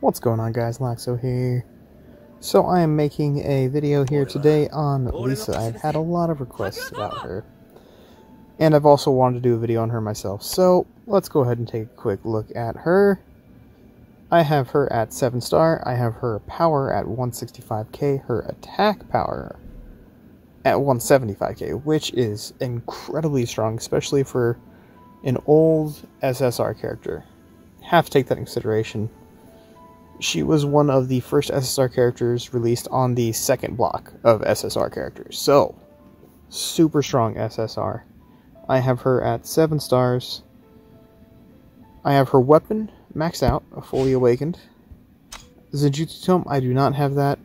What's going on, guys? Laxo here. So I am making a video here today on Lisa. I've had a lot of requests about her, and I've also wanted to do a video on her myself. So let's go ahead and take a quick look at her. I have her at 7-star. I have her power at 165k, her attack power at 175k, which is incredibly strong, especially for an old SSR character. Have to take that in consideration. She was one of the first SSR characters released on the second block of SSR characters. So, super strong SSR. I have her at 7 stars. I have her weapon maxed out, fully awakened. Zenjutsu Tome, I do not have that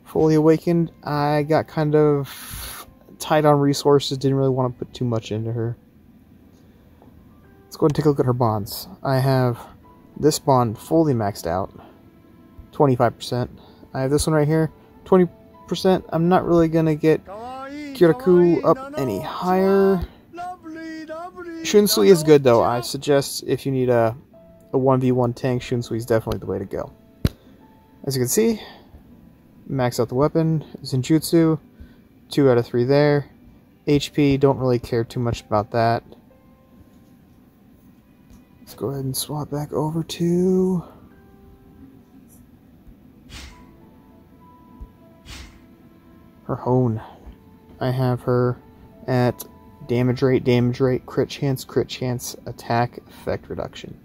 fully awakened. I got kind of tight on resources, didn't really want to put too much into her. Let's go ahead and take a look at her bonds. I have this bond fully maxed out, 25%. I have this one right here, 20%. I'm not really going to get Kyoraku up any higher. Shunsui is good though. I suggest if you need a 1v1 tank, Shunsui is definitely the way to go. As you can see, max out the weapon. Zenjutsu, 2 out of 3 there. HP, don't really care too much about that. Let's go ahead and swap back over to her Hone. I have her at damage rate, crit chance, attack, effect reduction.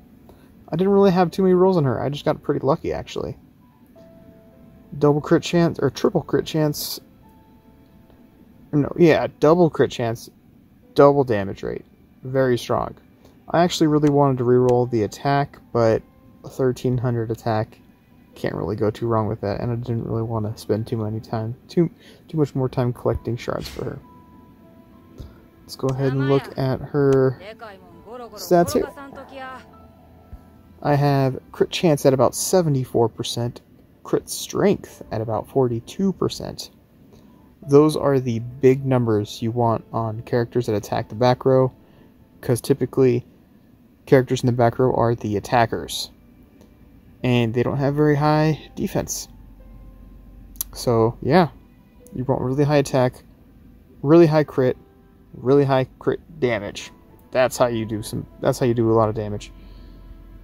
I didn't really have too many rolls on her. I just got pretty lucky, actually. Double crit chance, or triple crit chance. No, yeah, double crit chance, double damage rate. Very strong. I actually really wanted to reroll the attack, but a 1300 attack, can't really go too wrong with that, and I didn't really want to spend too much more time collecting shards for her. Let's go ahead and look at her stats here. I have crit chance at about 74%, crit strength at about 42%. Those are the big numbers you want on characters that attack the back row, because typically characters in the back row are the attackers, and they don't have very high defense. So yeah, you want really high attack, really high crit damage. That's how you do a lot of damage.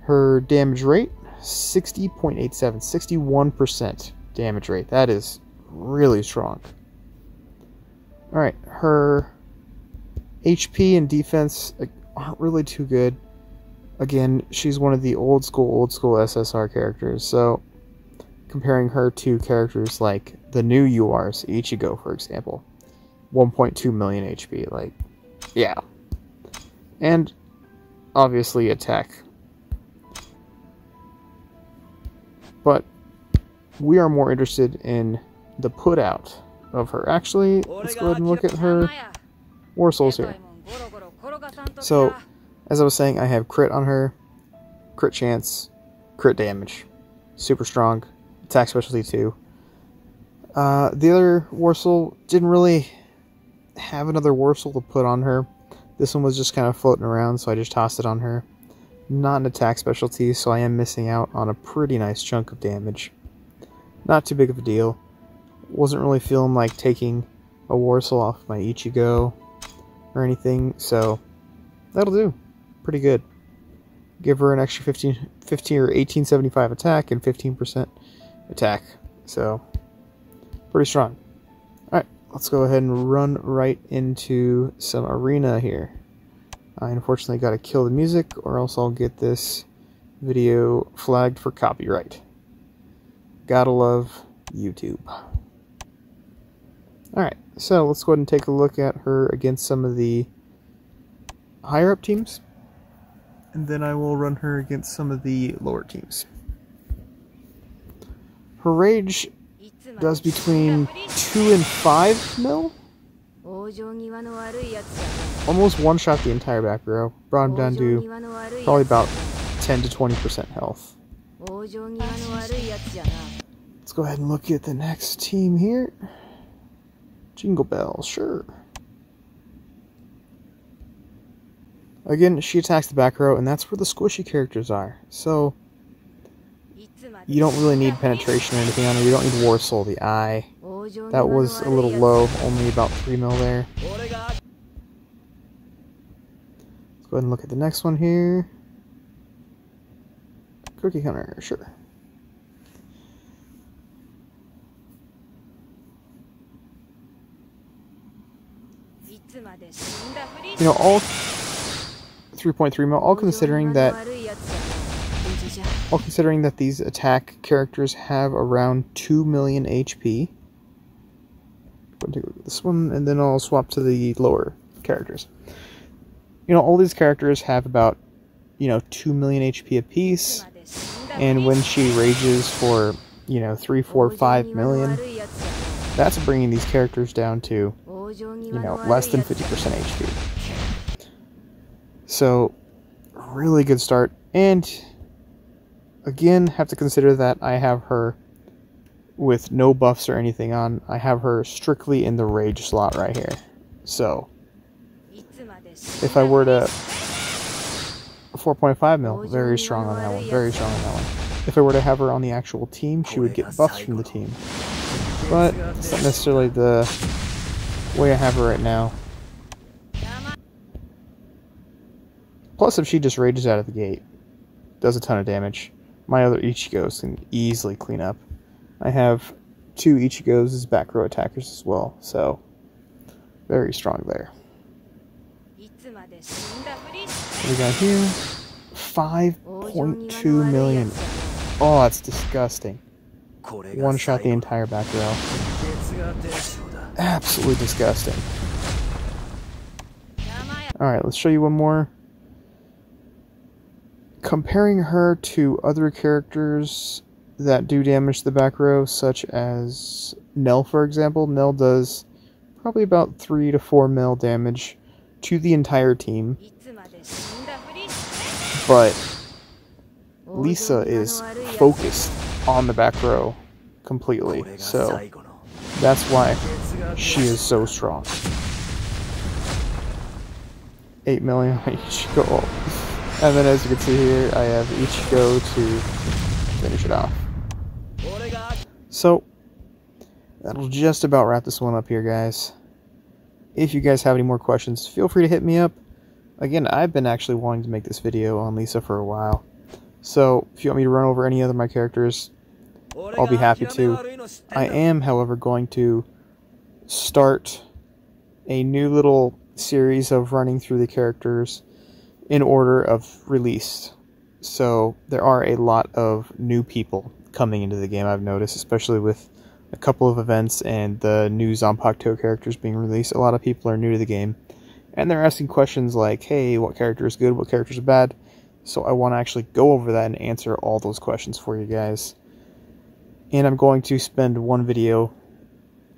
Her damage rate, 60.87, 61% damage rate. That is really strong. Alright, her HP and defense aren't really too good. Again, she's one of the old school SSR characters, so comparing her to characters like the new URs, Ichigo, for example, 1.2 million HP, like, yeah. And obviously attack. But we are more interested in the put out of her. Actually, let's go ahead and look at her War Souls here. So, as I was saying, I have crit on her, crit chance, crit damage, super strong, attack specialty too. The other War Soul didn't really have another War Soul to put on her. This one was just kind of floating around, so I just tossed it on her. Not an attack specialty, so I am missing out on a pretty nice chunk of damage. Not too big of a deal. Wasn't really feeling like taking a War Soul off my Ichigo or anything, so that'll do. Pretty good. Give her an extra 15 or 1875 attack and 15% attack. So, pretty strong. Alright, let's go ahead and run right into some arena here. I unfortunately got to kill the music, or else I'll get this video flagged for copyright. Gotta love YouTube. Alright, so let's go ahead and take a look at her against some of the higher up teams, and then I will run her against some of the lower teams. Her rage does between 2 and 5 mil. Almost one-shot the entire back row. Brought him down to probably about 10 to 20% health. Let's go ahead and look at the next team here. Jingle Bell, sure. Again, she attacks the back row, and that's where the squishy characters are. So, you don't really need penetration or anything on her. You don't need War Soul, the eye. That was a little low, only about 3 mil there. Let's go ahead and look at the next one here. Cookie Hunter, sure. You know, all 3.3 mil, all considering that these attack characters have around 2 million HP. I'm going to take a look at this one, and then I'll swap to the lower characters. You know, all these characters have about, 2 million HP apiece, and when she rages for, 3, 4, 5 million, that's bringing these characters down to, less than 50% HP. So, really good start, and again, have to consider that I have her with no buffs or anything on. I have her strictly in the rage slot right here. So, if I were to 4.5 mil, very strong on that one, very strong on that one. If I were to have her on the actual team, she would get buffs from the team. But it's not necessarily the way I have her right now. Plus, if she just rages out of the gate, does a ton of damage, my other Ichigos can easily clean up. I have 2 Ichigos as back row attackers as well, so very strong there. What we got here? 5.2 million. Oh, that's disgusting. One shot the entire back row. Absolutely disgusting. Alright, let's show you one more. Comparing her to other characters that do damage to the back row, such as Nell, for example. Nell does probably about 3 to 4 mil damage to the entire team. But Lisa is focused on the back row completely, so that's why she is so strong. 8 million each goal. And then, as you can see here, I have Ichigo to finish it off. So, that'll just about wrap this one up here, guys. If you guys have any more questions, feel free to hit me up. Again, I've been actually wanting to make this video on Lisa for a while. So, if you want me to run over any other of my characters, I'll be happy to. I am, however, going to start a new little series of running through the characters in order of release. So there are a lot of new people coming into the game, I've noticed, especially with a couple of events and the new Zanpakuto characters being released. A lot of people are new to the game, and they're asking questions like, hey, what character is good, what characters are bad? So I want to actually go over that and answer all those questions for you guys. And I'm going to spend one video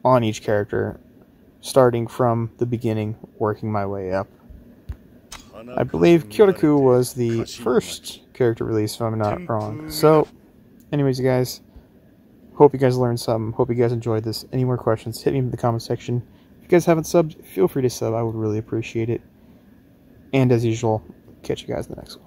on each character, starting from the beginning, working my way up. I believe Kyotoku was the first character release, if I'm not wrong. So, anyways, you guys, hope you guys learned something. Hope you guys enjoyed this. Any more questions, hit me in the comment section. If you guys haven't subbed, feel free to sub. I would really appreciate it. And as usual, catch you guys in the next one.